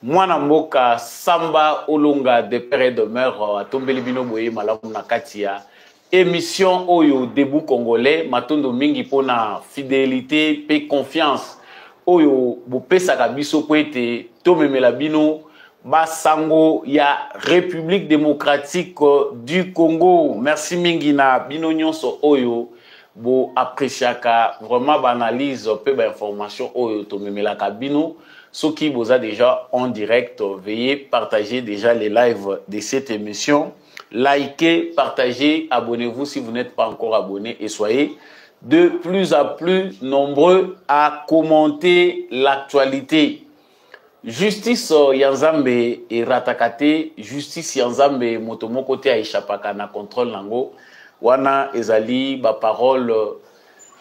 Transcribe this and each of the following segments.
Mwana mboka Samba Olonga de père et de mère atombeli bino boye malamu na katia émission oyo debout congolais matondo mingi pona fidélité pe confiance oyo bopesaka biso po ete tomemela bino basango ya République démocratique du Congo. Merci mingi na bino nyonso oyo bo appréciaka vraiment banalise pe ba information oyo tomemelaka bino. Ceux qui vous a déjà en direct, veuillez partager déjà les lives de cette émission. Likez, partagez, abonnez-vous si vous n'êtes pas encore abonné et soyez de plus en plus nombreux à commenter l'actualité. Justice Yanzambe et Ratakate, justice Yanzambe motomoko te aishapaka na contrôle nango. Wana ezali ba parole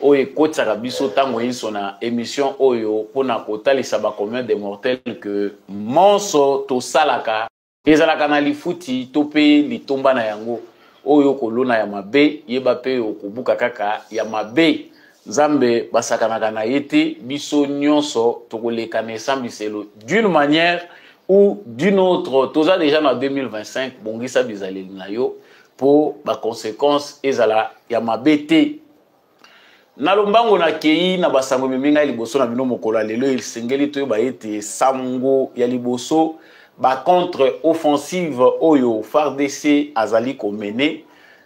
oye kotsaka biso tango yiso na émission oyo pona kotalisa ba commun des mortels que monso to salaka ezalaka na lifuti to pe litomba na yango oyo kolona ya mabe yeba pe okubuka kaka ya mabe Nzambe basakanaka na yete biso nyonso tokoleka na esambiselo d'une manière ou d'une autre. Toza déjà na 2025 bongisa bizaleli na yo pour ba conséquences ezala ya mabe te. Nalombango na kei na basango miminga liboso na bino mokolo lelo il sengeli to ba ete sango ya liboso ba contre offensive oyo FARDC azali komene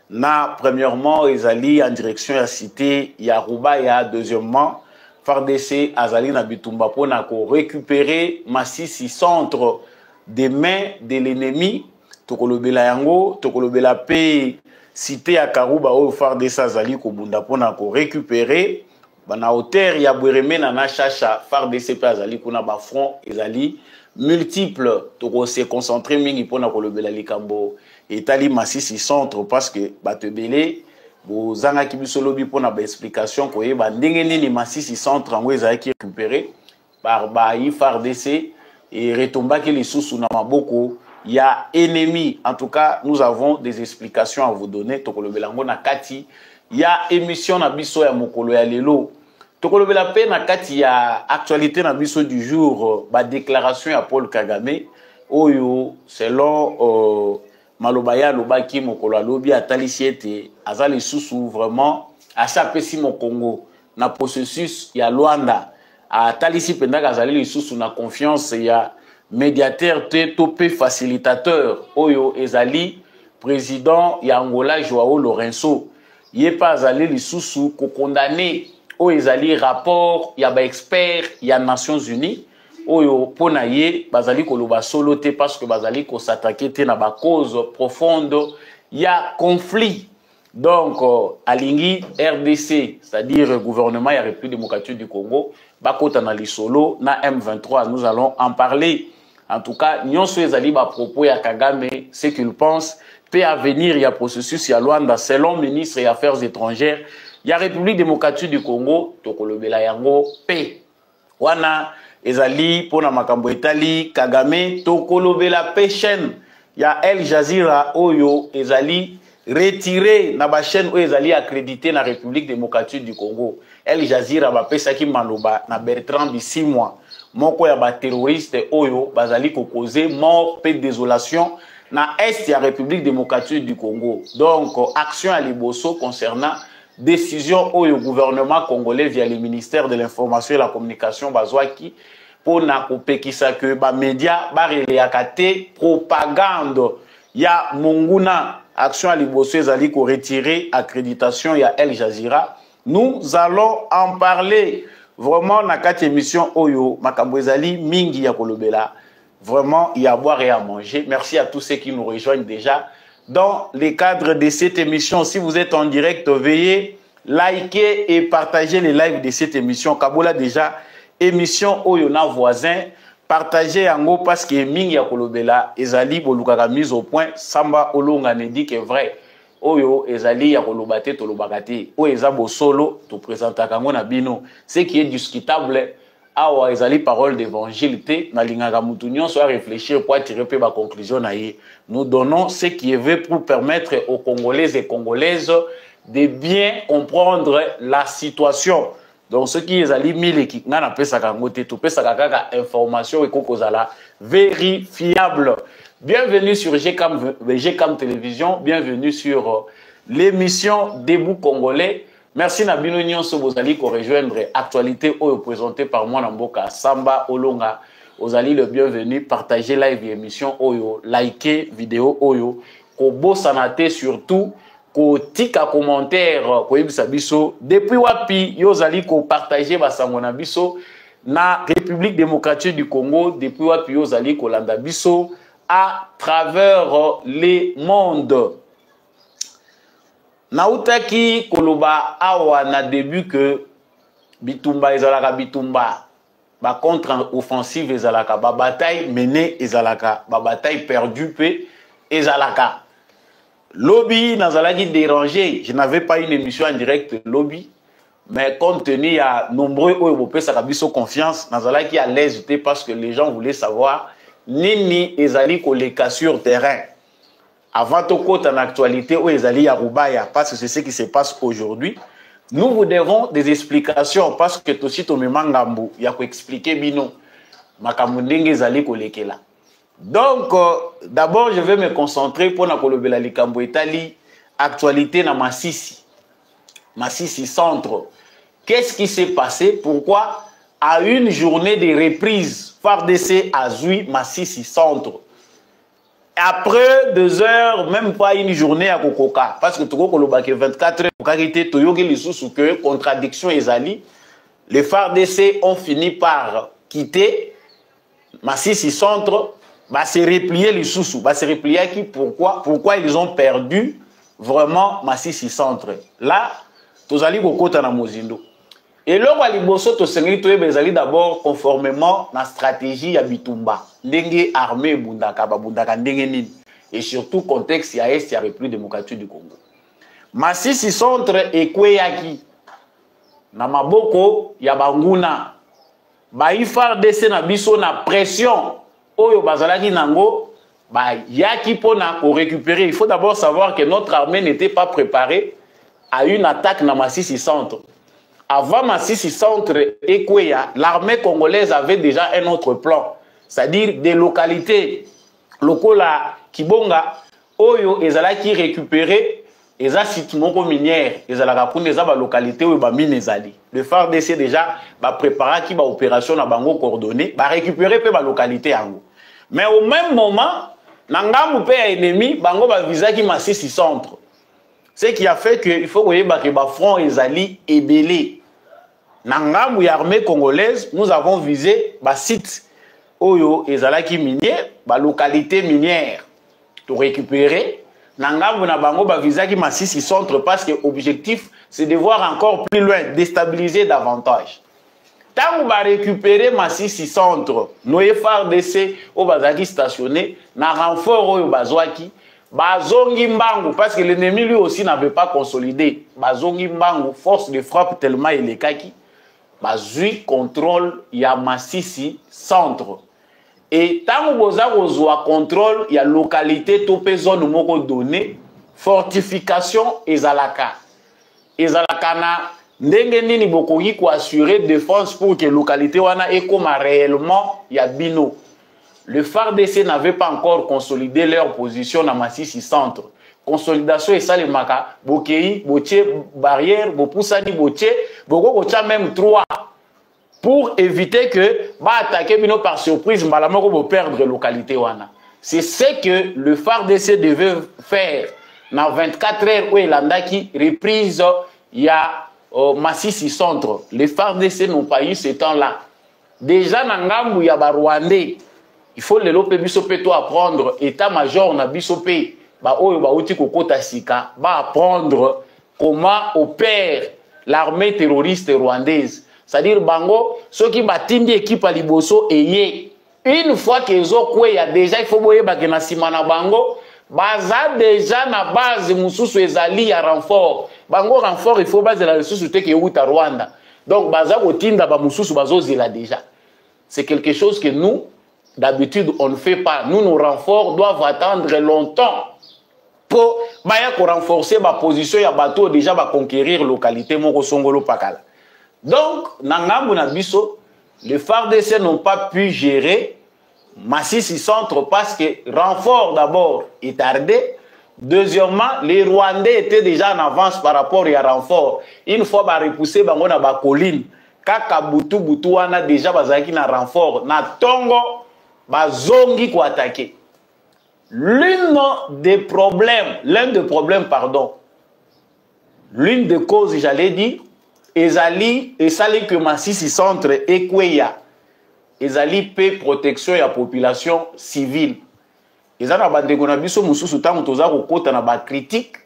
na premièrement ezali en direction ya cité ya Rubaya, deuxièmement FARDC azali na bitumba pona ko récupérer Masisi centre des mains de l'ennemi tokolobela yango tokolobela pe cité à Karouba au FARDC azali kobunda pona ko récupérer bana hauteur ya Bwereme na chacha FARDC pe azali kuna ba front ezali multiple to se concentrer mingi pona ko lobela likambo etali Masisi centre parce que batebele bozanga kibiso lobi pona ba explication ko yeba ndenge nini Masisi centre ngo ezali ki récupérer par ba FARDC et retomba ke lisusu na maboko il y a ennemi. En tout cas, nous avons des explications à vous donner. Tokolobelango na kati. Il y a émission na biso ya mokolo ya lelo. Tokolobela pe na kati ya actualité na biso du jour. Ba déclaration ya Paul Kagame. Oyo, selon Malobaya Lobaki mokolo alobi atalisi ete azali susu vraiment achapesi mo Congo na processus ya Luanda. Atalisi pendaka azali susu na confiance ya médiateur te topé facilitateur oyo ezali président ya Angola Joao Lourenço yé pas azali lisusu ko condamné o ezali rapport ya ba expert ya Nations Unies oyo pona ye bazali koloba solo te parce que bazali ko s'attaquer te na ba cause profonde ya conflit. Donc alingi RDC, c'est-à-dire gouvernement ya République démocratique du Congo, bakota na lisolo na M23, nous allons en parler. En tout cas, nyonso ezali ba propos ya Kagame, ce qu'il pense peut avenir ya processus ya Luanda selon ministre des Affaires étrangères ya République démocratique du Congo tokolobela yango pe wana ezali pona makambo etali Kagame tokolobela pe chaîne ya El Jazeera oyo ezali retiré na ba chaîne oyo ezali accrédité na République démocratique du Congo. El Jazeera ba pesaki maloba na Bertrand Bisimwa moko ya ba terroriste oyo bazali ko causer mort pe désolation na est ya République démocratique du Congo. Donc action à liboso concernant décision oyo gouvernement congolais via le ministère de l'information et la communication bazwaki pour na kopekisa que ba média ba releyaka te propagande ya monguna. Action à liboso ezali ko retirer accréditation ya El Jazeera. Nous allons en parler. Vraiment, na kati émission Oyo, makambo ezali mingi ya kolobela. Vraiment, il y a à boire et à manger. Merci à tous ceux qui nous rejoignent déjà dans les cadres de cette émission. Si vous êtes en direct, veuillez liker et partager les lives de cette émission. Kabola déjà, émission Oyo na voisin. Partagez yango parce que mingi ya kolobela ezali bolukaka mise au point. Samba Olonga ne dit que vrai. Oyo ezali ya kolobate tolobakate o ezabo solo to présenter kango na bino ce qui est discutable awa ezali parole d'évangile te na lingaka mutu nyonso a réfléchir pour tirer pe ba conclusion na ye. Nous donnons ce qui est vrai pour permettre aux Congolais et Congolaises de bien comprendre la situation. Donc ce qui est ali mileki ngana pesa kangote to pesa kaka information et kokozala vérifiable. Bienvenue sur GCAM Télévision, bienvenue sur l'émission Debout Congolais. Merci Nabino Nyonso Bozali pour rejoindre actualité présentée par moi Namboka Samba Olonga. Ozali le bienvenu, partagez live émission Oyo, likez vidéo Oyo, Kobo Sanate surtout, ko tika commentaire ko yebisa biso depuis wapi yozali ko partager basangona biso na République démocratique du Congo, depuis wapi yozali ko landa biso à travers les mondes. Nautaki koloba awa na début que bitumba ezalaka bitumba ba contre-offensive ezalaka ba bataille menée ezalaka ba bataille perdue pe ezalaka lobby nazalaki dérangé. Je n'avais pas une émission en direct lobby, mais compte tenu à nombreux européens biso confiance nazalaki à l'aise parce que les gens voulaient savoir nini ezali koleka sur terrain avant tout côté en actualité où ezali à Rubaya, parce que c'est ce qui se passe aujourd'hui. Nous vous devons des explications parce que tout site au Memangambu il y a quoi expliquer bino makamundenge ezali kolekela. Donc d'abord je vais me concentrer pour na kolobela likambo etali actualité na Masisi centre. Qu'est-ce qui s'est passé? Pourquoi à une journée de reprise FARDC a Zui Masisi centre? Après 2 heures, même pas une journée à Kokoka, parce que Togo Kolobake 24 heures, pour arrêter Toyogi Lissousou que contradiction ezali, les FARDC ont fini par quitter Masisi centre, bah se replier Lissousou, bah se replier qui pourquoi ils ont perdu vraiment Masisi centre. Là, Tozali Kokota na Mozindo. Et là, Waliboso Tosengri Toye Bezali d'abord conformément à la stratégie ya Bitumba. Ndenge armée Bundaka, Bundaka Ndenge Nini. Et surtout contexte ya Est, ya République démocratique du Congo. Masisi centre et Kweyaki. Na maboko ya Banguna. Ba FARDC na biso na pression. Oyo bazalaki nango. Ba yaki pona ko récupérer. Il faut d'abord savoir que notre armée n'était pas préparée à une attaque na Masisi centre. Avant Masisi centre et Kweya, l'armée congolaise avait déjà un autre plan. C'est-à-dire des localités lokola Kibonga, Oyo, ezalaki récupéré, eza site moko minière, ezalaka kuna eza ba localité où ba mine ezali. Le FARDC déjà ba préparer qui ba opération na bango coordonnée, ba récupérer pe ba localité yango. Mais au même moment, nangamu pe ennemi, bango ba visaki Masisi centre. Ce qui a fait qu'il faut que le front ezali ebélé. Nangamu ya armée congolaise, nous avons visé le site Oyo ezalaki minière, la localité minière. Pour récupérer, Nangamu na bango ba visaki Masisi centre parce que l'objectif c'est de voir encore plus loin, déstabiliser davantage. Tant qu'on va récupérer Masisi centre, nos FARDC au bazaki stationné, na renfort Oyo bazwaki. Bazongi Mbangu, parce que l'ennemi lui aussi n'avait pas consolidé. Bazongi Mbangu, force de frappe tellement il est kaki. Bazui contrôle ya Masisi centre. Et tant que vous avez contrôle, il y a localité, topé zone moko donné, fortification ezalaka. Ezalaka na ndenge nini bokoki ko assurer défense pour que localité wana ekoma réellement ya bino. Le FARDC n'avait pas encore consolidé leur position dans Masisi centre. Consolidation et ça les maka, bokei, botier, barrière, bopoussani, botier, boko kocha même 3. Pour éviter que, ba attaquer bino par surprise, malamoko bo perdre localité wana. C'est ce que le FARDC devait faire dans 24 heures où il a qui reprise, il y a Masisi centre. Les FARDC n'ont pas eu ce temps-là. Déjà, dans Ngambu, il y a Rwandais. Il faut le lope biso pe to apprendre état-major na biso pe ba oyo ba uti kokota sika ba apprendre comment opère l'armée terroriste rwandaise. C'est-à-dire bango ceux qui batindi équipe à liboso eye une fois qu'ils ont quoi il y a déjà il faut boye ba na sima na bango baza déjà na base mususu ezali ya renfort. Bango renfort il faut base la ressource te ke uta Rwanda. Donc baza kotinda ba mususu bazozela déjà. C'est quelque chose que nous d'habitude, on ne fait pas. Nous, nos renforts doivent attendre longtemps pour renforcer ma position. Il y a bateau déjà va conquérir localité Moko Songolo Pakala. Donc, Nangambu Nabiso, les FARDC n'ont pas pu gérer Massissi Centre parce que renfort d'abord est tardé. Deuxièmement, les Rwandais étaient déjà en avance par rapport à renfort. Une fois repoussé, on a la colline. Kaka Butu Butu wana déjà bazaki na renfort. Na Tongo, bazongi ko attaquer. L'un des problèmes, l'une des causes, j'allais dire, ezali que Massissi Centre ekweya. Ezali pe protection ya population civile. Ezana bandeko na biso mususu tango toza ko kota na ba critique,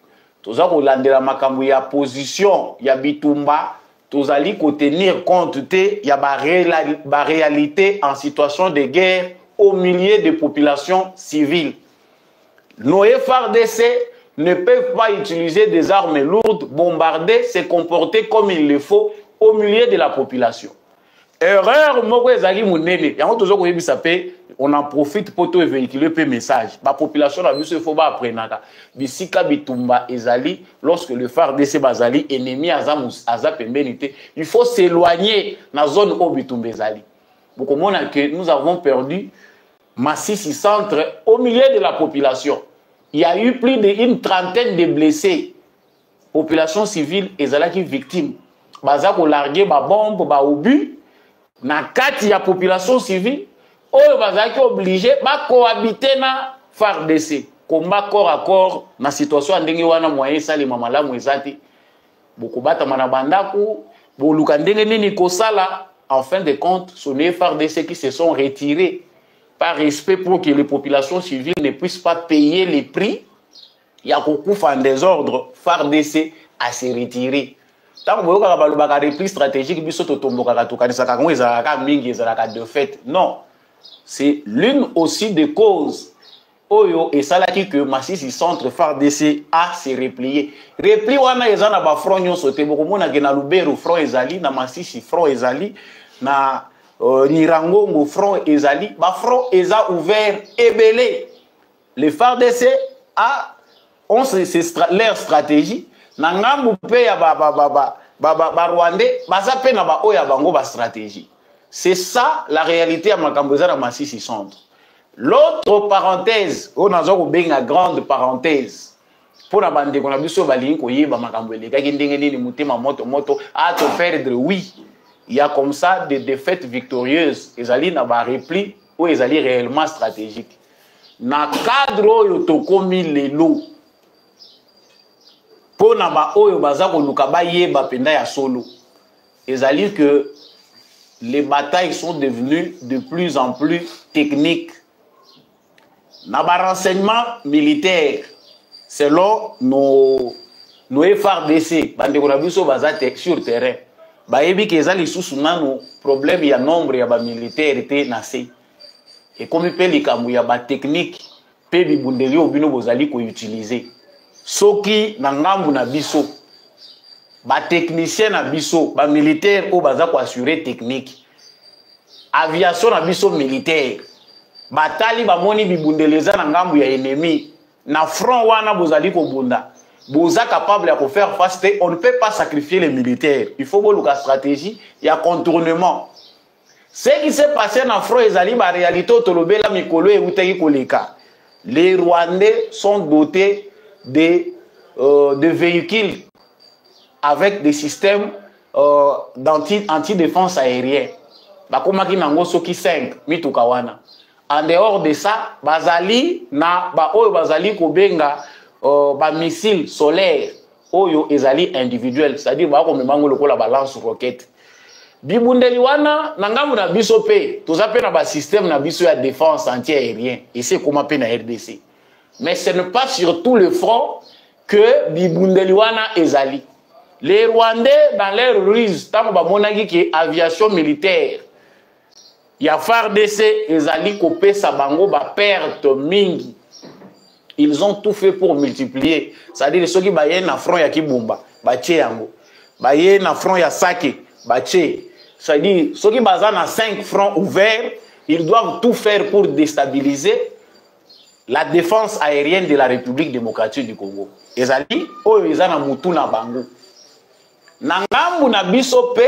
toza ko landela makambo ya position ya bitumba, tozali ko tenir compte te ya ba réalité en situation de guerre au milieu des populations civiles. Nos FARDC ne peuvent pas utiliser des armes lourdes, bombarder, se comporter comme il le faut au milieu de la population. Erreur, on en profite pour tout véhiculer le message. La population a vu ce faut pas apprendre. Bisika bitumba ezali lorsque le FARDC bazali ennemi azap pembenité, il faut s'éloigner dans la zone où bitumba ezali. Vous comprenez que nous avons perdu Massissi Centre au milieu de la population. Il y a eu plus d'une trentaine de blessés. Population civile ezalaki victime. Bazako larguer ba bombe ba obus. Na kati ya population civile, oyo bazaki obligé ba cohabiter na FARDC. Combat corps à corps na situation ndenge wana moyen sali mamalamu ezati. Bokobata mana bandaku, boluka ndenge nini kosala. En fin de compte, ce sont les FARDC qui se sont retirés par respect pour que les populations civiles ne puissent pas payer les prix. Il y a beaucoup de désordre, FARDC à se retirer. Tant que vous avez un repli stratégique, non. C'est l'une aussi des causes et ça là que Massissi Centre FARDC a se replié. Repli wana ezana ba front nyonso te boko mona ke na Lubero front ezali na Massissi front ezali na Nirangongo front ezali ba front eza ouvert et belé. Les FARDC ont leur stratégie. Nangambu pe ya ba Rwandais baza pe na ba oya bango ba stratégie. C'est ça la réalité à Makambouza na Massissi Centre. L'autre parenthèse, on a une grande parenthèse. Pour la bande qu'on a vu sur Balin, qu'on y est, Makambouza, à te perdre, oui. Il y a comme ça des défaites victorieuses. Ils allaient dans un repli ou ils allaient réellement stratégique. Dans le cadre où ils ont commis les lots, pour naba oyo bazako lukaba yeba penda ya solo. Ezali que les batailles sont devenues de plus en plus techniques. Naba renseignement militaire selon nos FARDC bande ko biso bazate sur terrain. Ba yebi ke ezali susu nano problème ya nombre ya ba militaire te nase. Et comme il peut likambu ya ba technique pe bibundeli obino bozali ko utiliser. Soki na ngambu na biso ba technicien na biso ba militaire o baza ko assurer technique aviation na biso militaire batali ba moni bibundeleza na ngambu ya ennemi na front wana bozali ko bunda boza capable ya ko faire face. On ne peut pas sacrifier les militaires, il faut boluka stratégie ya contournement. Ce qui s'est passé na front ezali ba réalité tolobela mikolo e utaki koleka. Les Rwandais sont dotés de véhicules avec des systèmes anti-défense aérienne. Bakomaki nango soki 5 mitukawana. En dehors de ça, bazali na ba oyo bazali kobenga ba missile solaire oyo ezali individuel, c'est-à-dire ba ko memango lokola balance roquette. Bibundeli wana na ngambu na biso pe, toza pe na ba système na biso ya défense anti-aérien et c'est comment pe na RDC. Mais ce n'est pas sur tout le front que Bibundeliwana ezali. Les Rwandais, dans leur ruse, tant que qui aviation militaire, il y a FARDC ezali kopé sabango ba perte mingi. Ils ont tout fait pour multiplier. C'est-à-dire ceux qui baillent na front ya Kibumba, bache yango. Baillent na front ya Sake, bache. C'est-à-dire ceux qui basent na 5 fronts ouverts, ils doivent tout faire pour déstabiliser la défense aérienne de la République démocratique du Congo. Ezali oyo ezana mutu na bango. Nangambu na biso pe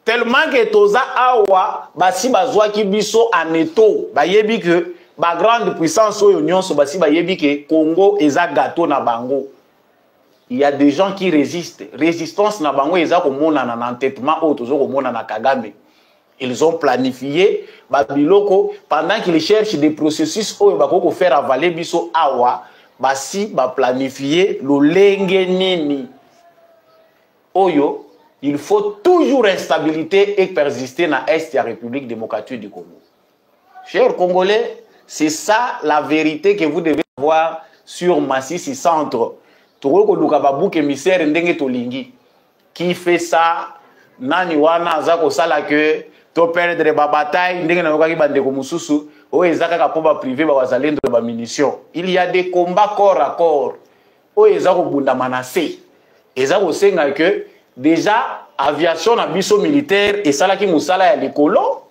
tellement que toza awa basi bazwaki biso en eto bayebi que ba grande puissance oyo nyonso basi bayebi que Congo eza gâteau na bango. Il y a des gens qui résistent. Résistance na bango eza komona na entêtement oyo tozo komona na Kagame. Ils ont planifié babiloko pendant qu'ils cherchent des processus oyo bakoko faire avaler biso awa basi ba planifier lolenge nini oyo. Il faut toujours instabilité et persister dans l'Est de la République démocratique du Congo. Chers Congolais, c'est ça la vérité que vous devez voir sur Massissi Centre. Toroko Lukababou émissaire Ndenge Tolingi. Qui fait ça? Nani wana zako sala que to perdre ba bataille ndenge na yokaki bande ko mususu o ezaka ka pomba privé ba wazalendo ba munitions. Il y a des combats corps à corps. O ezako bunda manase. Ezako senga que déjà aviation na biso militaire et ça là qui musala ya likolo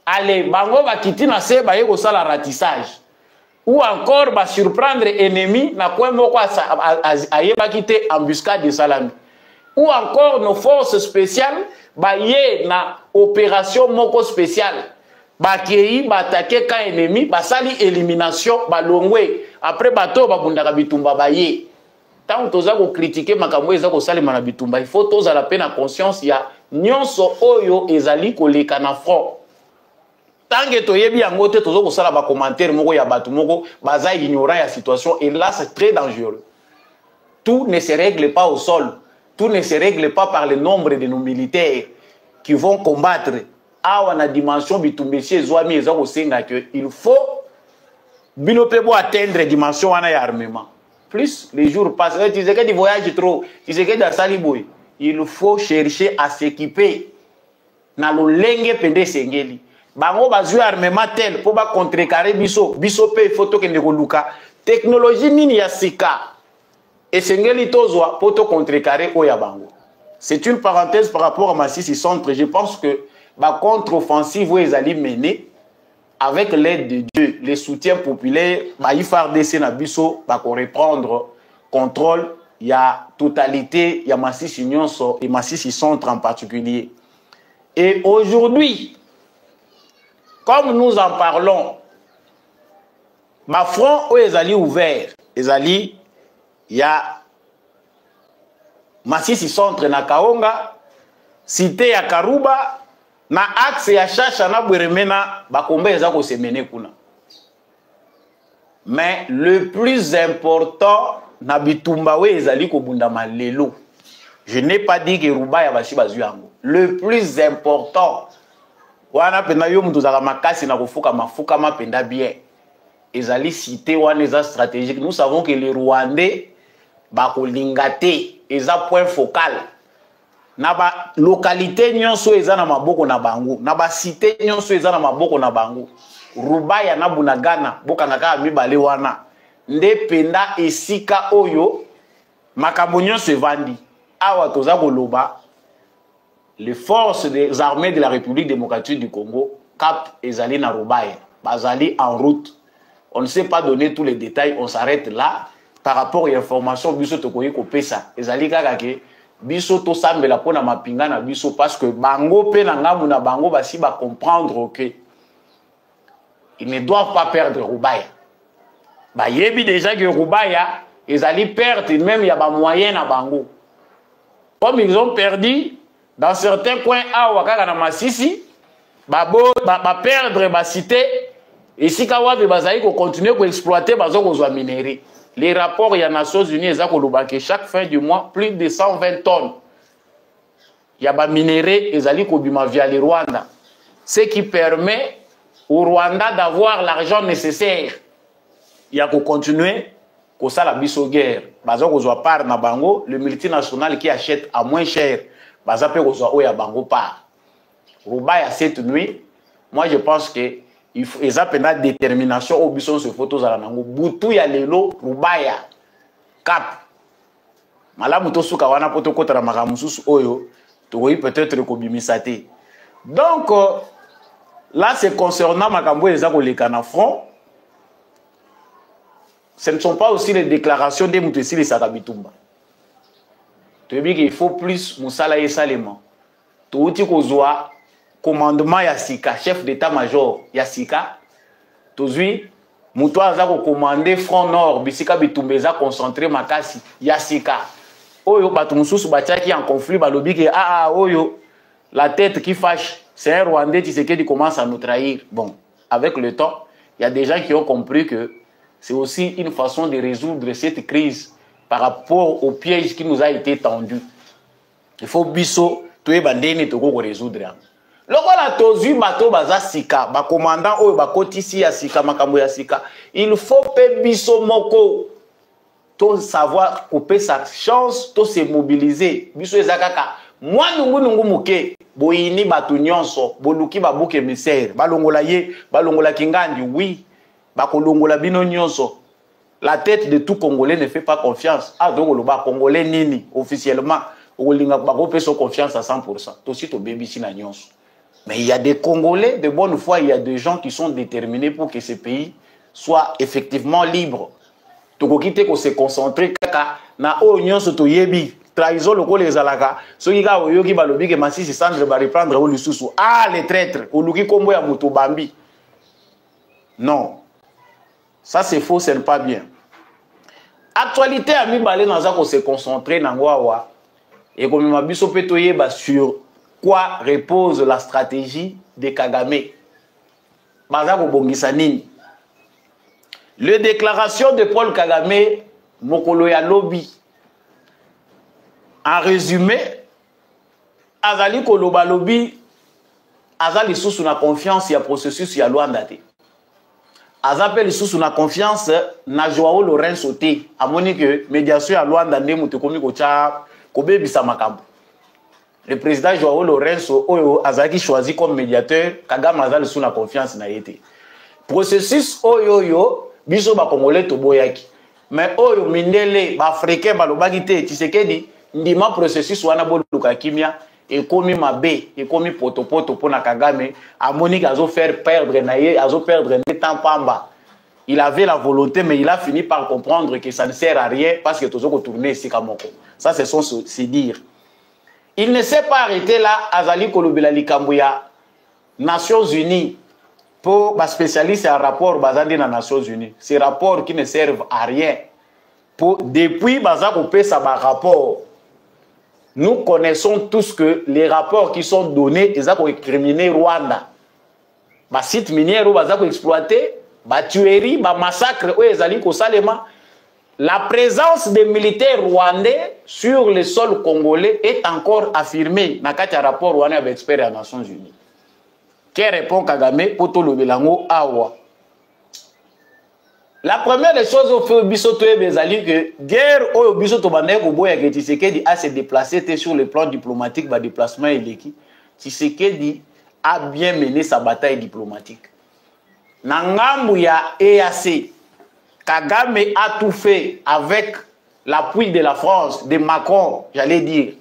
allez bango ba kiti na se ba yeko sala ratissage ou encore ba surprendre ennemi na kwa moko ayeba kite embuscade de salami ou encore nos forces spéciales ba ye na opération moko spéciale ba kei ba attaquer ka ennemi ba sali élimination ba longwe après bato ba bundaka bitumba ba ye. Tant que vous critiquez makambo eza ko salima na bitumba, il faut tous à la peine à conscience ya nyonso oyo ezali koleka na front. Tant que toyebi yango te tozo ko sala ba commentaire moko ya batu moko baza ignorant ya situation et là c'est très dangereux. Tout ne se règle pas au sol, tout ne se règle pas par le nombre de nos militaires qui vont combattre. Awa na dimension bitumbesi ezwami eza ko senga que il faut binope bo atteindre dimension wana ya armement. Plus les jours passent, tu sais que tu voyages trop, tu sais que dans Saliboy, il faut chercher à s'équiper. Na lo lenge pende sengeli. Bango bazu armement tel pour ba contrecarrer biso, biso pe photo ke ndeko luka. Technologie nini ya sika. Et sengeli tozwa pour to contrecarrer oya bango. C'est une parenthèse par rapport à Massissi Centre. Je pense que ba contre-offensive où ils allaient mener avec l'aide de Dieu, les soutiens populaires, il faut reprendre contrôle, il y a totalité, il y a Massissi Union et Massissi Centre en particulier. Et aujourd'hui, comme nous en parlons, ma front où les alliés ouverts, les alliés, il y a Massissi Centre na Kaonga, cité ya Karuba, na axe ya Chacha na Bweremena bakombe ezako semene kuna. Mais le plus important na bitumba we ezali ko bundama lelo. Je n'ai pas dit que Rubaya bashi bazu yango. Le plus important wana pena yo mutu zaka makasi na kofuka mafuka mapenda bien. Ezali cité wana eza stratégique. Nous savons que les Rwandais bakolingate eza point focal. Naba localité nyonso eza na maboko na bango, naba cité nyonso eza na maboko na bango. Rubaya na Bunagana boka ngaka mibale wana nde penda esika oyo makambo nyonso evandi. Awa toza koloba les forces des armées de la République démocratique du Congo cap ezali na Rubaya, bazali en route. On ne sait pas donner tous les détails, on s'arrête là par rapport à l'information biso tokoyi kopesa. Ezali kaka ke biso to sambela pona mapinga na biso parce que bango pe na ngamu na bango basi ba comprendre que ils ne doivent pas perdre Rubaya. Ba yebi déjà que Rubaya ezali perte même ya ba moyen na bango. Comme ils ont perdu dans certains coins à Wakaka na Massissi, ba perdre ba cité et si kawabe bazali ko continuer ko exploiter bazoko zo minerai. Les rapports des Nations Unies que chaque fin du mois, plus de 120 tonnes. Il y a des minéraux via le Rwanda. Ce qui permet au Rwanda d'avoir l'argent nécessaire. Il y a qu'à continuer comme ça la biso guerre. Le multinational qui achète à moins cher. Rubaya cette nuit, moi je pense que il faut une détermination au bison se photos à la nango butu ya lelo Rubaya cap malamu to suka wana poto kota makamususu oyo to oui peut-être ko bimisate. Donc là c'est concernant makambo les akoleka na front. Ce ne sont pas aussi les déclarations des mutesili sakabitumba. Tu dis qu'il faut plus musala et salement. touti kozwa commandement ya sika chef d'état-major ya sika tozui muto aza ko commander front nord bisika bitumba eza concentré makasi ya sika oyo bato mususu batiaki en conflit balobi ke oyo la tête qui fâche c'est un Rwandais Tshisekedi commence à nous trahir. Bon, avec le temps, il y a des gens qui ont compris que c'est aussi une façon de résoudre cette crise par rapport au piège qui nous a été tendu. Il faut biso tué bandeni to ko résoudre. Lokola tozu bato baza sika, ba commandant oyo ba kotisi ya sika makambo ya sika, il faut pe biso moko to savoir couper sa chance, to se mobiliser. Biso ezakaka moi nungu muke boyini batu nyonso boluki babuke misère balongola ye balongola kingandi oui bakolongola bino nyonso. La tête de tout Congolais ne fait pas confiance à donc le Congolais nini officiellement olinga bakope so confiance à 100%. Aussi to baby sina nyonso. Mais il y a des Congolais de bonne foi, il y a des gens qui sont déterminés pour que ce pays soit effectivement libre. Tokokite ko se concentrer kaka na o nyonso to yebi trahison le les alaka ceux qui ga oyoki balobi ke Masisi Sandre va reprendre au lisusu les traîtres oluki kombo ya muto bambi. Non, ça c'est faux, c'est pas bien. Actualité ami balé naza ko se concentrer na ngwawa et comme mabiso petoye ba sur quoi repose la stratégie de Kagame. Baza ko bongisa nini? Les déclarations de Paul Kagame mokolo ya lobby. En résumé, azali koloba lobby azali sous na confiance ya processus ya Luanda te. Azapeli sous na confiance na Joao Lorenzo te. Amoni que médiation ya Luanda nde mutu komi ko cha kobebisa makambo. Le président Joao Lorenzo oyo azaki choisi comme médiateur, Kagame azali sous na confiance na yete. Processus oyo biso ba Congolais to boyaki. Mais oyo mindele ba africain balobaki te Tshisekedi ndima processus wana boluka kimia ekomi mabe ekomi potopoto pona Kagame amoni azo faire perdre naye azo perdre ne temps pamba. Il avait la volonté mais il a fini par comprendre que ça ne sert à rien parce que toujours retourner ici kamoko. Ça c'est son se dire. Il ne s'est pas arrêté là azali kolobela likambuya Nations Unies pour ba spécialiste en rapport bazandi na Nations Unies. Ces rapports qui ne servent à rien. Pour depuis bazako pesa ba rapport. Nous connaissons tous que les rapports qui sont donnés, ils ont incriminé Rwanda. Les sites miniers, ils ont exploité, les tueries, les massacres, la présence des militaires rwandais sur le sol congolais est encore affirmée dans le rapport rwandais avec experts des Nations Unies. Quelle répond Kagame pour tout le Belango Awa? La première des choses au fait bisoto bezali que guerre au bisoto bandé ko boya que Tshisekedi a se déplacé sur le plan diplomatique ba déplacement eleki. Tshisekedi a bien mené sa bataille diplomatique. Na ngambu ya EAC, Kagame a tout fait avec l'appui de la France, de Macron, j'allais dire,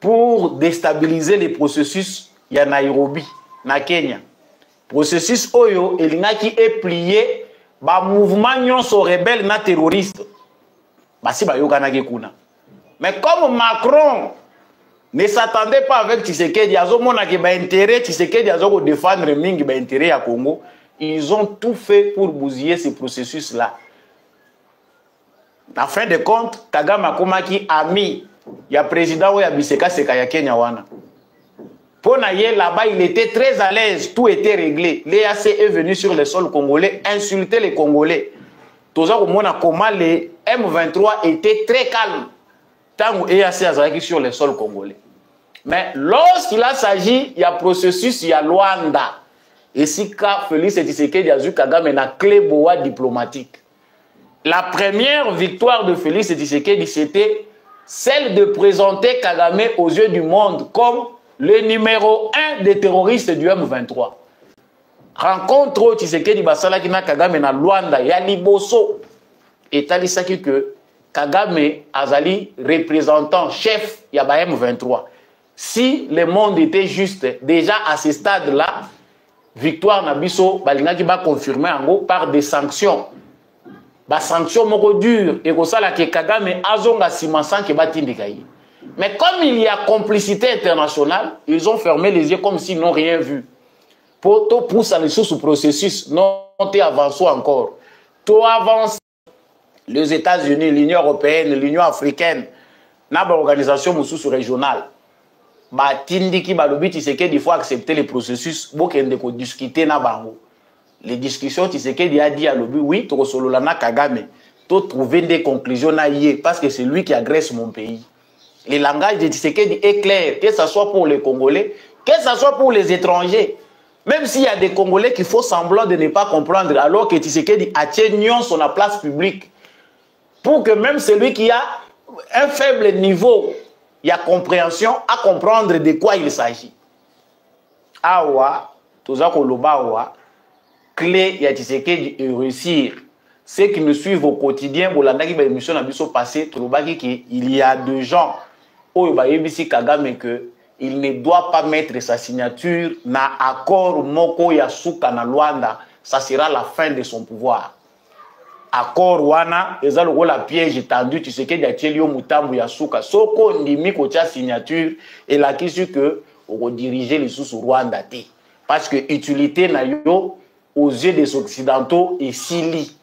pour déstabiliser les processus ya Nairobi, na Kenya. Processus oyo elingaki est plié. Ba mouvement nyonso rebelle na terroriste basi bayokanaki kuna. Mais comme Macron ne s'attendait pas avec Tshisekedi azomona ke ba intérêt Tshisekedi azoko défendre mingi ba intérêt ya Congo, ils ont tout fait pour bousiller ce processus là. En fin de compte Kagame akomaki ami ya président ya Biseka Seka ya Kenya wana. Pour naïe là-bas, il était très à l'aise, tout était réglé. L'EAC est venu sur le sol congolais, insulter les Congolais. Tout ça, comment les M23 étaient très calmes. Tant que l'EAC a sur le sol congolais. Mais lorsqu'il a s'agit, il y a processus, il y a Luanda. Et si Félix Tshisekedi a eu Kagame na clé boa diplomatique. La première victoire de Félix Tshisekedi, c'était celle de présenter Kagame aux yeux du monde comme le numéro 1 des terroristes du M23. Rencontre Tshisekedi Basala Kina Kagame na Luanda ya liboso. Et talisaki que Kagame azali représentant chef ya ba M23. Si le monde était juste déjà à ce stade-là, victoire Nabiso balingaki ba confirmer en gros par des sanctions. Ba sanctions moko dures et ko sala ke Kagame azonga simansan ke batindika yi. Mais comme il y a complicité internationale, ils ont fermé les yeux comme s'ils n'ont rien vu. Pour tout pousser les sous processus, non, tu avances encore. Tu avances les États-Unis, l'Union européenne, l'Union africaine, n'a pas organisation sous régionale. Bah, tindiki balobi, tu sais qu'il faut accepter les processus, beaucoup de discuter na bango. Les discussions, tu sais qu'il a dit à l'obi, oui, tu solo lana Kagame, tu trouver des conclusions na yé, parce que c'est lui qui agresse mon pays. Le langage de Tshisekedi est clair, que ce soit pour les Congolais, que ce soit pour les étrangers. Même s'il y a des Congolais qui font semblant de ne pas comprendre, alors que Tshisekedi a tenu sur la place publique, pour que même celui qui a un faible niveau, il y a compréhension, à comprendre de quoi il s'agit. Awa, tout ça qu'on l'oba, clé, il y a Tshisekedi de réussir. Ceux qui nous suivent au quotidien, l'émission a vu passer, il y a des gens il ne doit pas mettre sa signature dans l'accord Moko Yasuka na Luanda. Ça sera la fin de son pouvoir. Accord Wana, la piège tendu, tu sais que Yachelio Mutambu Yasuka. Soko Ndimi Kocha signature et la question que on diriger les sous Rwanda. Parce que utilité na yo aux yeux des Occidentaux et Sili.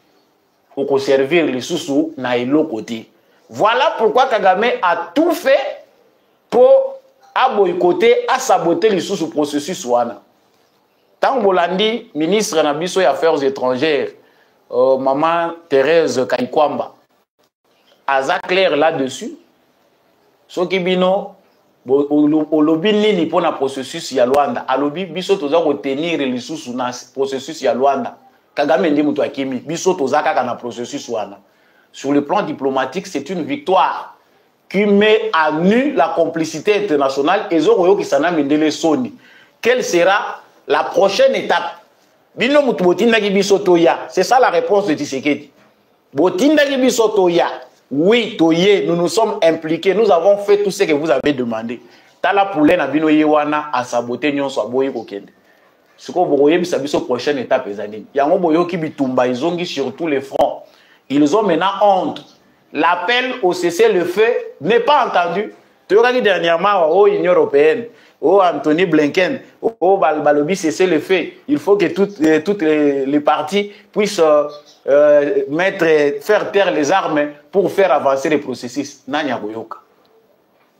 Pour servir les sous na l'autre côté. Voilà pourquoi Kagame a tout fait pour boycotter, à saboter les sous processus. Tant Bolandi, ministre des Affaires étrangères, maman Thérèse Kaikwamba, a clair là-dessus. Ce qui bino, au lobby ni pour le processus ya Luanda, à lobby biso toza retenir les sous na processus ya Luanda. Kagame ndi mutu akimi, biso toza kaka na processus wana. Sur le plan diplomatique, c'est une victoire qui met à nu la complicité internationale et Zoroyo qui s'en a mindele soni. Quelle sera la prochaine étape? Bino mutu botindaki biso toya. C'est ça la réponse de Tshisekedi. Botindaki biso toya. Oui, toye, nous nous sommes impliqués, nous avons fait tout ce que vous avez demandé. Tala poulet na bino yewana a saboté nyon so boyi kokende. Ce qu'on voyait bisa biso prochaine étape ezali. Yango boyo ki bitumba izongi sur tous les fronts. Ils ont maintenant honte. L'appel au cessez-le-feu n'est pas entendu. Tu vois que dernièrement, au Union européenne, au Anthony Blinken, au Balobi cessez-le-feu, il faut que toutes les parties puissent faire taire les armes pour faire avancer les processus.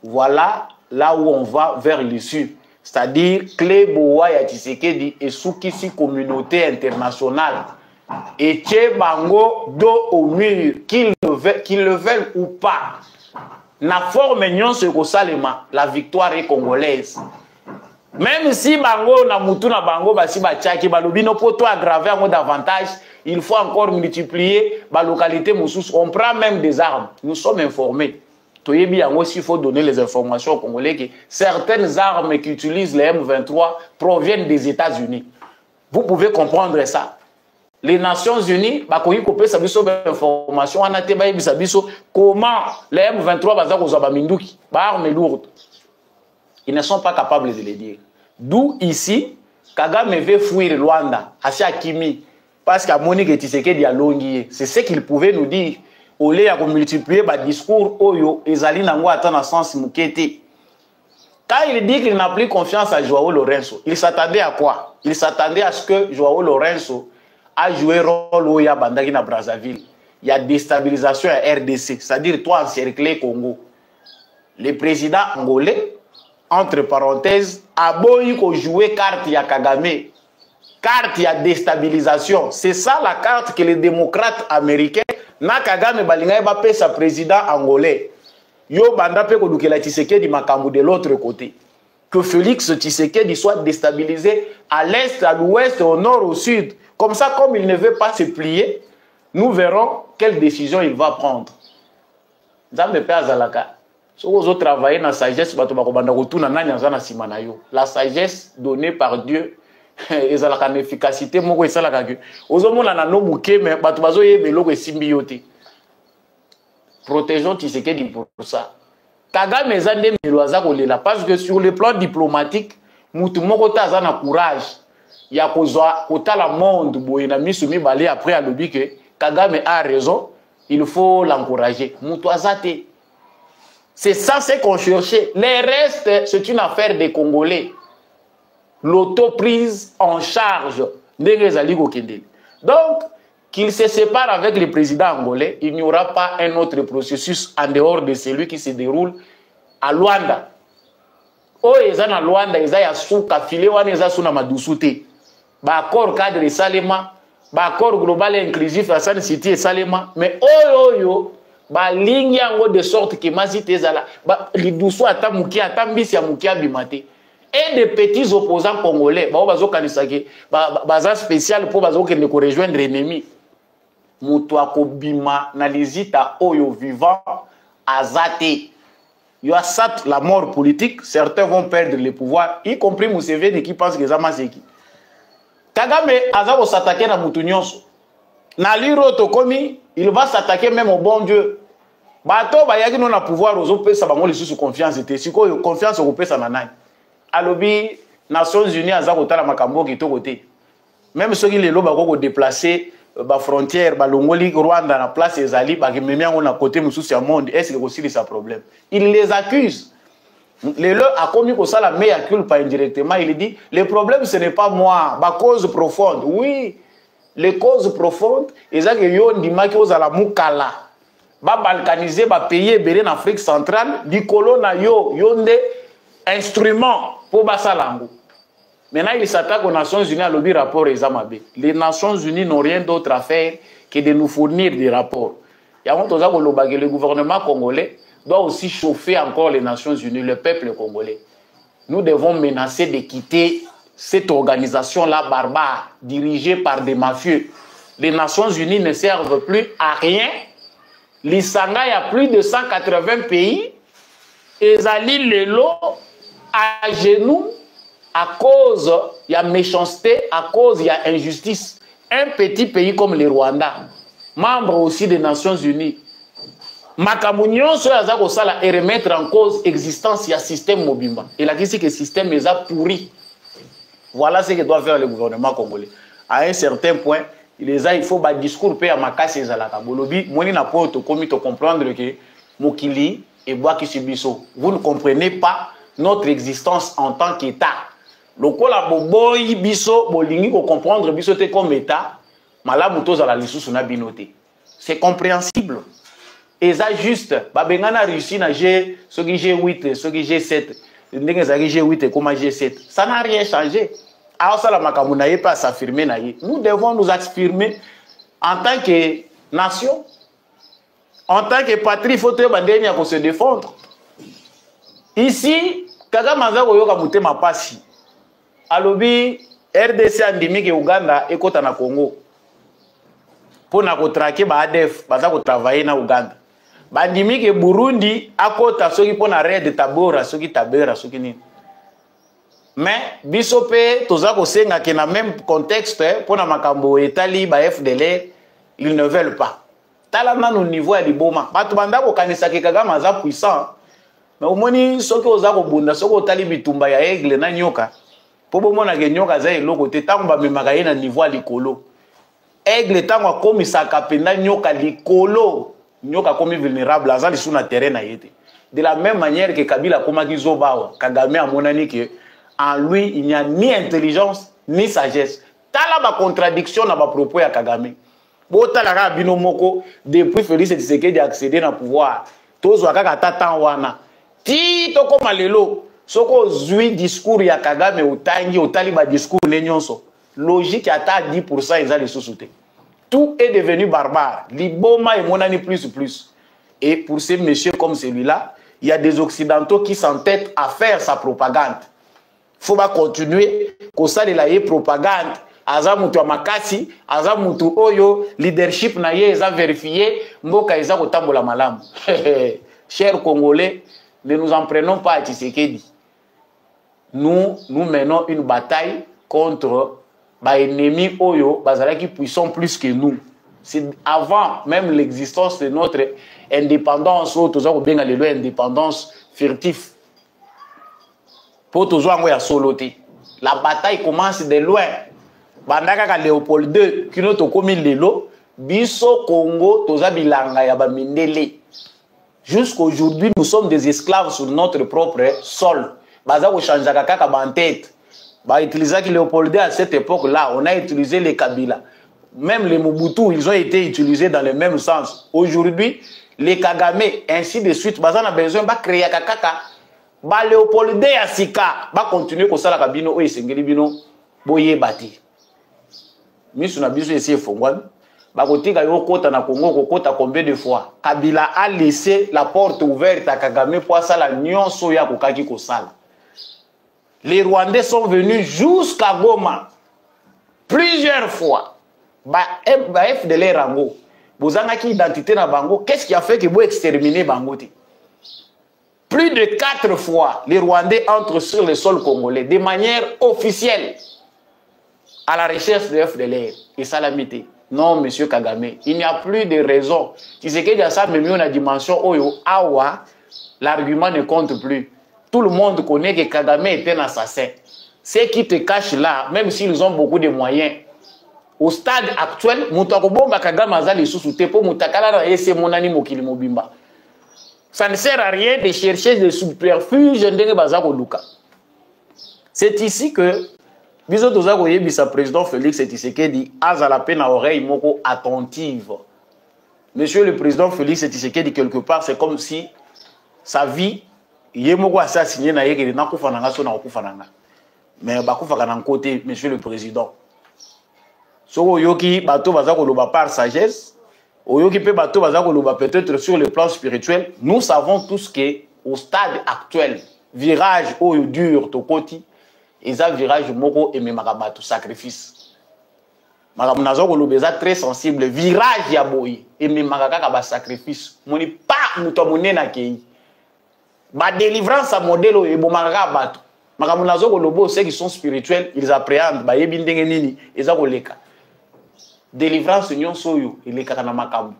Voilà là où on va vers l'issue. C'est-à-dire clé boa ya Tshisekedi et soukisi communauté internationale. Et Tché Bango dos au mur, qu'ils le veulent ou pas. Na forme nyon se kosalema, la victoire est congolaise. Même si Bango na mutu na Bango basi ba tchaki balobi no poto aggraver encore davantage, il faut encore multiplier ba localité moussous. On prend même des armes. Nous sommes informés. Toyebi yango s'il faut donner les informations aux Congolais que certaines armes qu'utilisent les M23 proviennent des États-Unis. Vous pouvez comprendre ça. Les Nations Unies, comment les M23 armes lourdes. Ils ne sont pas capables de le dire. D'où ici, Kagame veut fuir Rwanda, à Kimi, parce qu'à Monique et Tshisekedi a longué. C'est ce qu'il pouvait nous dire. Au lieu de multiplier le discours, Oyo, Ezali Nango attend dans sens Mukete. Quand il dit qu'il n'a plus confiance à Joao Lorenzo, il s'attendait à quoi? Il s'attendait à ce que Joao Lorenzo a joué rôle au Bandagi na Brazzaville. Il y a déstabilisation à RDC, c'est-à-dire toi encercler Congo. Le président angolais, entre parenthèses, a beau jouer carte ya Kagame, carte ya déstabilisation. C'est ça la carte que les démocrates américains na Kagame balinga ba pe sa président angolais. Yo banda pe ko dukela Tshisekedi makambu de l'autre côté. Que Félix Tshisekedi soit déstabilisé à l'est, à l'ouest, au nord, au sud. Comme ça, comme il ne veut pas se plier, nous verrons quelle décision il va prendre. La sagesse donnée par Dieu, une efficacité. Protégeons Tshisekedi pour ça. Kagame parce que sur le plan diplomatique, mutu moko ta za na courage ya kozwa kotala monde boye na misumi balé après à lobby que Kagame a raison, il faut l'encourager. Mutu azate. C'est ça ce qu'on cherchait. Les restes, c'est une affaire des Congolais. L'autoprise en charge des Rezali Gokendele. Donc, qu'il se sépare avec le président angolais, il n'y aura pas un autre processus en dehors de celui qui se déroule à Luanda. Oh, ils ont à Luanda, ils ont à Souka, filé, ils ont à Madousoute. Accord cadre et Salema, accord global et inclusif à San City et Salema. Mais oh, ligne de sorte que Mazite Zala, Lidoussou ata Moukia, ata Mbisi ya Moukia Bimate. Et des petits opposants congolais, baza spécial pour bazo qui ne rejoindre l'ennemi. Moutouako Bima, Nalizita Oyo vivant, Azate. Il y a ça, la mort politique, certains vont perdre le pouvoir, y compris Museveni qui pense que ça m'a séqué. Kagame Azako s'attaquer à Moutounios. Naliro Tokomi, il va s'attaquer même au bon Dieu. Bato, bayaki non a pouvoir aux autres, ça va moi les sous confiance. Si quoi confiance au pays, ça n'a alobi Nations Unies Azako Tala Makambo qui est au côté. Même ceux qui les lobes ont déplacé la frontière, Longoli, Rwanda, la place Ezali, qui me met à côté de monde, est-ce que aussi c'est un problème? Il les accuse. Les leurs a commis pour ça la meilleure culpe indirectement. Il dit le problème ce n'est pas moi, ma cause profonde. Oui, les causes profondes, et ça que yon di maki aux ala mukala, ba balkaniser, ba payer béré en Afrique centrale, di colonna yo yonde instrument pour basalango. Maintenant, il s'attaque aux Nations Unies à l'objet rapport Ezamabe. Les Nations Unies n'ont rien d'autre à faire que de nous fournir des rapports. Il y a un le gouvernement congolais doit aussi chauffer encore les Nations Unies, le peuple congolais. Nous devons menacer de quitter cette organisation-là barbare, dirigée par des mafieux. Les Nations Unies ne servent plus à rien. L'Isanga, il y a plus de 180 pays. Ezali Lelo, à genoux, à cause, il y a méchanceté, à cause, il y a injustice. Un petit pays comme le Rwanda, membre aussi des Nations Unies, Makamounion et remettre en cause l'existence du système Mobimba. Et là, dit que le système est pourri. Voilà ce que doit faire le gouvernement congolais. À un certain point, il faut un discours à Makasi et Zalaka. Bolobi, moi, je n'ai pas comprendre que Mokili et Boaki Subiso. Vous ne comprenez pas notre existence en tant qu'État. Le kola boboy biso bolingi ko comprendre biso te comme état malamu toza la lisusu na binoté. C'est compréhensible. Et ça juste babengana réussi na G ce qui G8 ce qui G7 ndenge za G8 et comme G7 ça n'a rien changé. Alors ça la makambu na pas s'affirmer na ye. Nous devons nous affirmer en tant que nation, en tant que patrie, il faut te bandeni pour se défendre. Ici Kagame azako yoka mutema pasi. Alobi RDC andimike Uganda ekota na Congo. Pour na kotrake ba ADF baza ko travailler na Uganda. Bandimike Burundi akota soki pona red tabora soki tabera soki ni. Mais bisope toza ko senga ke na même contexte pona makambo etali ba FDLR ils ne veulent pas. Tala na no niveau ya liboma. Batu banda ko kanisa ke Kagame aza puissant. Mais au moni soki oza ko bunda soki otali bitumba ya aigle na nyoka. Pour le moment, il y a un côté tant que je na niveau likolo. Aigle tant que comme ça kapenda nyoka likolo, nyoka comme vulnérable, azali sur le terrain na yete. De la même manière que Kabila comme Gizobawa, Kagame a monani que en lui il n'y a ni intelligence ni sagesse. Tala ba contradiction na ba propos ya Kagame. Bota la ka bino moko depuis Félix Tshisekedi accéder na pouvoir. Tozo kaka tata wana. Ti to comme lelo. Soko zui discours ya Kagame utangi utali ba discours nenyonso. Logique ata 10% ils ont les sous-soutés. Tout est devenu barbare. Liboma et monani plus. Et pour ces messieurs comme celui-là, il y a des occidentaux qui s'entêtent à faire sa propagande. Faut pas continuer comme ça de la propagande. Azamutu amakasi, azamutu oyo leadership na ye eza vérifié, mboka eza kotambola malamu. Chers Congolais, ne nous en prenons pas à Tshisekedi. Nous menons une bataille contre les ennemis Oyo, qui puissants plus que nous. C'est avant même l'existence de notre indépendance, indépendance furtive. Pour toujours en soloté. La bataille commence de loin. Bandaka Léopold II, qui nous a commis l'élo, Biso Congo, Toza Bilanga Yabamindele. Jusqu'aujourd'hui, nous sommes des esclaves sur notre propre sol. Baza ko chanja kaka ba en tête. Ba utiliser Léopoldé à cette époque-là, on a utilisé les Kabila. Même les Mobutu, ils ont été utilisés dans le même sens. Aujourd'hui, les Kagame, ainsi de suite, baza na besoin ba créer kaka ba Léopoldé à Sika, ba continuer ko sala kabino o esengeli bino boye bati. Misu na biso essayer fongwan. Bakotika yo kota na Congo ko kota combien de fois? Kabila a laissé la porte ouverte à Kagame pour sala nyonso ya kokaki ko sala. Les Rwandais sont venus jusqu'à Goma plusieurs fois. FDLR Rango. Vous avez une identité dans Bango. Qu'est-ce qui a fait que vous exterminez Bango? Plus de 4 fois, les Rwandais entrent sur le sol congolais de manière officielle à la recherche de FDLR et Salamité. Non, monsieur Kagame, il n'y a plus de raison. Tu sais qu'il y a ça, mais on a dimension Oyo, Awa, l'argument ne compte plus. Tout le monde connaît que Kagame est un assassin. Ceux qui te cachent là, même s'ils ont beaucoup de moyens, au stade actuel, ça ne sert à rien de chercher des subterfuges. C'est ici que le président Félix Tshisekedi a la peine à oreille attentive. Monsieur le président Félix Tshisekedi, quelque part, c'est comme si sa vie, il est assassiné, mais côté, monsieur le président. So yoki bato bazako loba par sagesse, oyoki pe bato bazako loba peut-être sur le plan spirituel, nous savons tous que au stade actuel, virage oyo dur to koti, eza virage moko et memakabato sacrifice. Madame nazoko lobeza très sensible, virage ya boyi et memakaka ba sacrifice. Moni pa muto monena kei. Ba délivrance à modèle et bomakaka bato. Madame nazoko lobo ceux qui sont spirituels, ils appréhendent ba yebi ndenge nini ezako leka. Délivrance nyon soyo il est kakana makamu.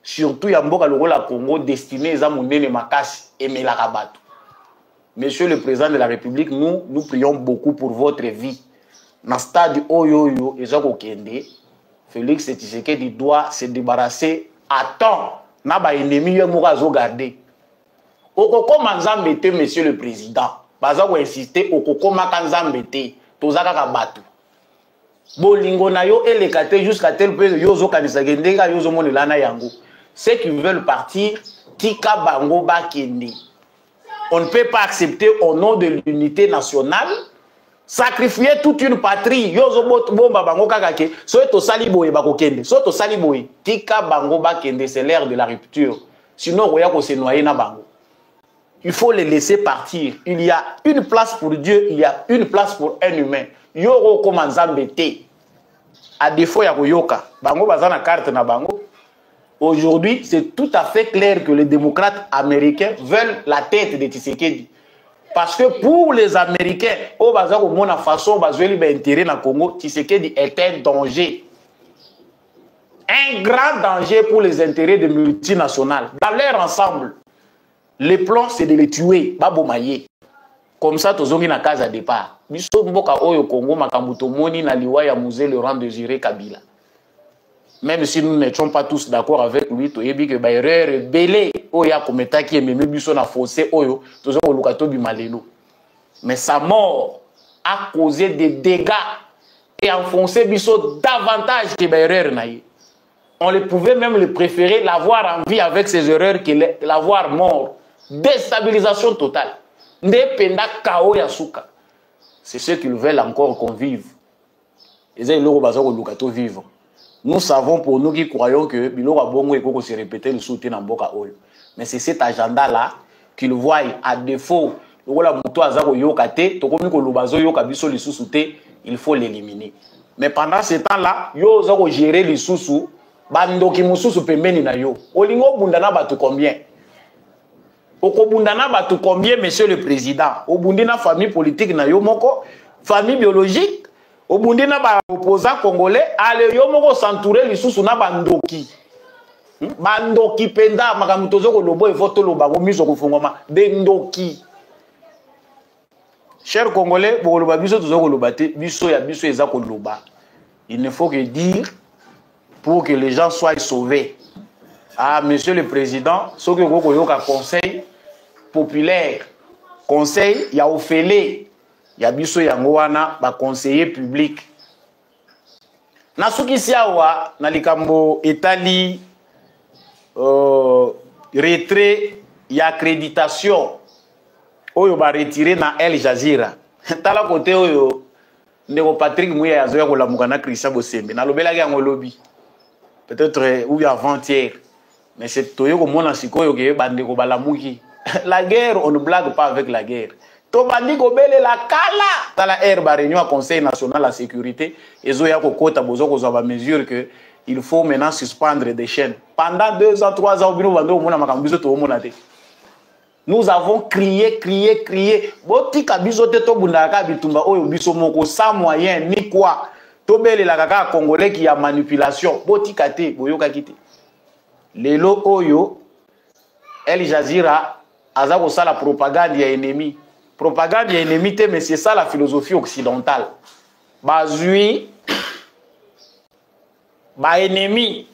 Surtout ya mboka lokola Congo destiné za monene makasi et melakabato. Monsieur le président de la République, nous prions beaucoup pour votre vie. Dans le stade Oyoyo et Zako Kende, Félix Tshisekedi doit se débarrasser à temps. Na ba ennemi yo moko azo garder. Okoko manzambe te monsieur le président. Baza ko insister okoko makanzambe te. Tozaka ka bato. Bolingo na yo elekate jusqu'à tel point yo zo kanisa gendeka yo zo monela na yango. Ceux qui veulent partir tika bango ba kende. On ne peut pas accepter au nom de l'unité nationale sacrifier toute une patrie. Yo zo bomba bango kakake. So to saliboye bako kende. So to saliboye tika bango ba kende, c'est l'ère de la rupture. Sinon roya ko se noyer na bango. Il faut les laisser partir. Il y a une place pour Dieu, il y a une place pour un humain. Yoro komanzambe te. À défaut ya koyoka, bango bazana carte na bango. Aujourd'hui, c'est tout à fait clair que les démocrates américains veulent la tête de Tshisekedi. Parce que pour les Américains, au bazako mona façon bazweli ba intérêt na Congo, Tshisekedi est un danger. Un grand danger pour les intérêts des multinationales. Dans leur ensemble, le plan c'est de les tuer, babomaye. Comme ça, tozongi na case à départ. Biso mboka oyo Congo makambuto moni na liwa ya musée Laurent Désiré Kabila. Même si nous n'étions pas tous d'accord avec lui, toyebi que ba erreur belé oya kometa ki ememe biso na fossé oyo tozongo lukato bimalelo. Mais sa mort a causé des dégâts et enfoncé biso davantage que ba erreur na ye. On le pouvait même le préférer l'avoir en vie avec ses erreurs que l'avoir mort. Déstabilisation totale. C'est ce qu'ils veulent encore qu'on vive. Nous savons pour nous qui croyons que Bilora Bongo et Koko se répéter le soutien en Boka Oyo. Mais c'est cet agenda-là qu'ils voient à défaut. Il faut l'éliminer. Mais pendant ce temps-là, yo zako gérer les sous-sous. Bandoki mususu pembeni na yo. Olingo bundana batu combien? Okobundana batu combien, monsieur le président? Obundina famille politique na yo moko, famille biologique. Obundina ba opposant congolais, ale yo moko s'entourer lisusu na bandoki. Bandoki penda makamutozo ko lobo e voto loba ko miso ko fungoma bendoki. Chers congolais, bo loba biso tozo ko loba te, biso ya biso eza ko loba. Il ne faut que dire pour que les gens soient sauvés. Ah, monsieur le président, ce que vous avez un conseil populaire, conseil, il y a Ophélie, il y a biso yangoana, ba conseiller public. Nasuki siawa, na likambo etali retrait, il y a accréditation. Oyo ba retiré na El Jazeera. Tala côté oyo, ndeko Patrick Mouya yazoya ko lamuka na Christian Bosembe. Na lobela yango lobby. Peut-être ou avant-hier. Mais c'est toyo ko mona sikoyo ke bandeko balamuki. La guerre, on ne blague pas avec la guerre. Tobandi ko bele la kala. Tala ba réunion à Conseil national de la sécurité. Ezoya ko kota bozo ko zaba mesure que il faut maintenant suspendre des chaînes. Pendant 2 ans, 3 ans, nous avons crié, crié, crié. Botika bisote to bundaka bitumba oyo biso moko sans moyen ni quoi. Tobele la kaka congolais qui a manipulation. Botika te boyoka kite. Lelo oyo El Jazeera azako ça la propagande ya ennemi. Propagande ya ennemi te, mais c'est ça la philosophie occidentale. Bazui ba ennemi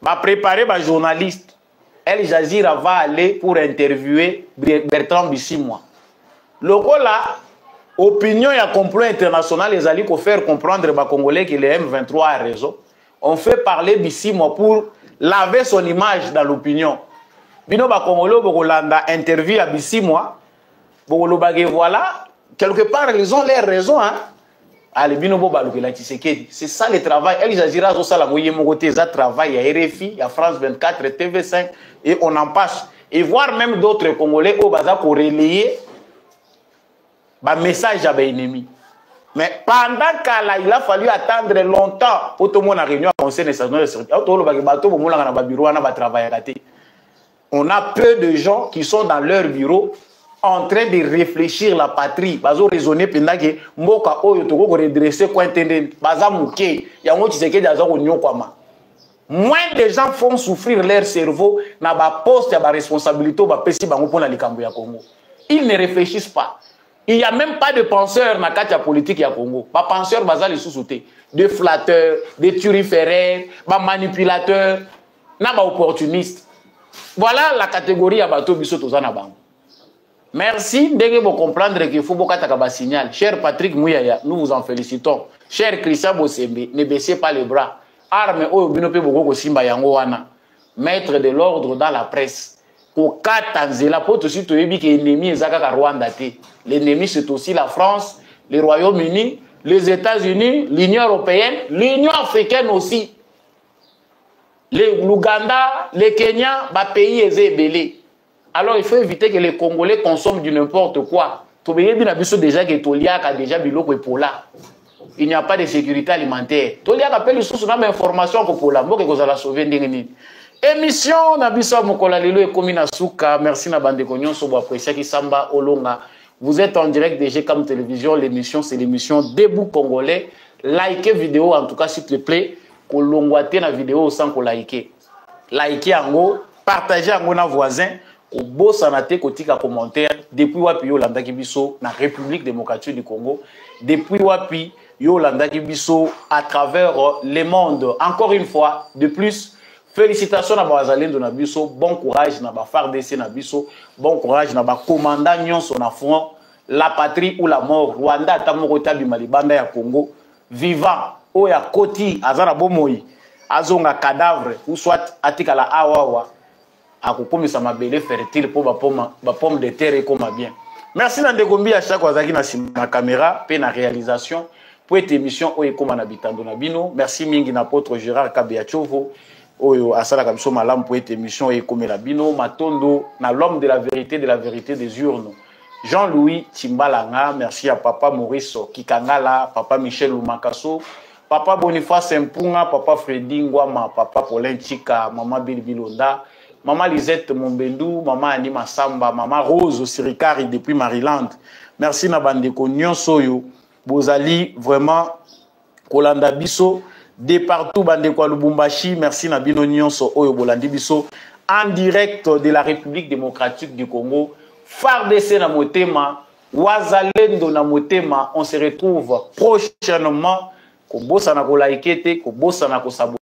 va préparer ba journaliste. El Jazeera va aller pour interviewer Bertrand Bisimwa. Lokola opinion ya complot international les alliés pour faire comprendre ba Congolais que le M23 a raison. On fait parler Bisimwa pour laver son image dans l'opinion. Bino ba Congolais bokolanda interview à Bisimwa. Bokolo bagé voilà, quelque part ils ont l'air raison hein. Allez, c'est ça le travail. El Jazeera, ça la moyenne côté, ça travail. Il y a RFI, il y a France 24, TV5, et on en passe. Et voir même d'autres Congolais au bazar pour relayer un message à l'ennemi. Mais pendant qu'à il a fallu attendre longtemps pour tout le monde à réunion à Conseil national de sécurité. On a peu de gens qui sont dans leur bureau en train de réfléchir la patrie, bazo raisonner pendant que mboka oyo toko ko redresser ko entendre baza muke yango Tshisekedi aza ko nyokwama. Moins de gens font souffrir leur cerveau na ba poste ya ba responsabilité ba pesi bango pona likambo ya Congo. Ils ne réfléchissent pas. Il y a même pas de penseurs na kati ya politique ya Congo. Ba penseurs baza les sous-soutés, des flatteurs, des turiféraires, ba manipulateurs, na ba opportunistes. Voilà la catégorie ya bato biso tozana bango. Merci de vous comprendre qu'il faut beaucoup de signal. Cher Patrick Mouyaya, nous vous en félicitons. Cher Christian Bosembe, ne baissez pas les bras. Arme au binope boko simba yango wana. Mettre de l'ordre dans la presse. Pour Katanzela, pour aussi te dire que l'ennemi est Zaka Rwanda. L'ennemi c'est aussi la France, les Royaumes-Unis, les États-Unis, l'Union européenne, l'Union africaine aussi. L'Ouganda, le Kenya, ba pays est alors il faut éviter que les Congolais consomment du n'importe quoi. Déjà que Toliak a déjà biloko epola. Il n'y a pas de sécurité alimentaire. Toliak appelle les sources d'information pour Pola. Moi que vous allez sauver ndengeni. Émission na biso mokola lelo e komi na suka. Merci na bande konyon so bo apprécier ki samba olonga. Vous êtes en direct de GCAM Télévision. L'émission c'est l'émission Debout Congolais. Likez vidéo en tout cas s'il te plaît. Kolongwate na vidéo sans ko liker. Likez ango, partagez ango na voisin. Au beau sanate kotika commentaire depuis wapi Yolanda Kibiso na République démocratique du Congo depuis wapi Yolanda Kibiso à travers le monde. Encore une fois de plus félicitations à Bazalendo na biso, bon courage na ba FARDC na biso, bon courage na ba commandant nyonso na front, la patrie ou la mort. Rwanda tamoko tabi malibanda ya Congo vivant o ya koti azana bomoi azonga cadavre ou soit atika la awawa à ça m'a belé fertile pour ma pomme de terre et comme bien. Merci Nandegombi à chaque fois qui na caméra, pe na réalisation pour cette émission o comme habitando na bino. Merci mingi na apôtre Gérard Kabiachovo o asala kamso malam pour cette émission et comme la bino matondo na l'homme de la vérité des urnes. Jean-Louis Timbalanga, merci à papa Maurice Kikangala, papa Michel Lumakaso, papa Boniface Mpunga, papa Freddy Ngwama, papa Paulin Chika, maman Bilbilonda. Maman Lisette Mombendou, maman Anima Samba, maman Rose Sirikari depuis Maryland. Merci na bandeko nyonso yo. Bozali vraiment Kolanda biso de partout bandeko Lubumbashi. Merci na bino nyonso oyo bolandi biso en direct de la République démocratique du Congo. FARDC na motema, Wazalendo na motema. On se retrouve prochainement. Ko bossa na ko like te, ko bossa na ko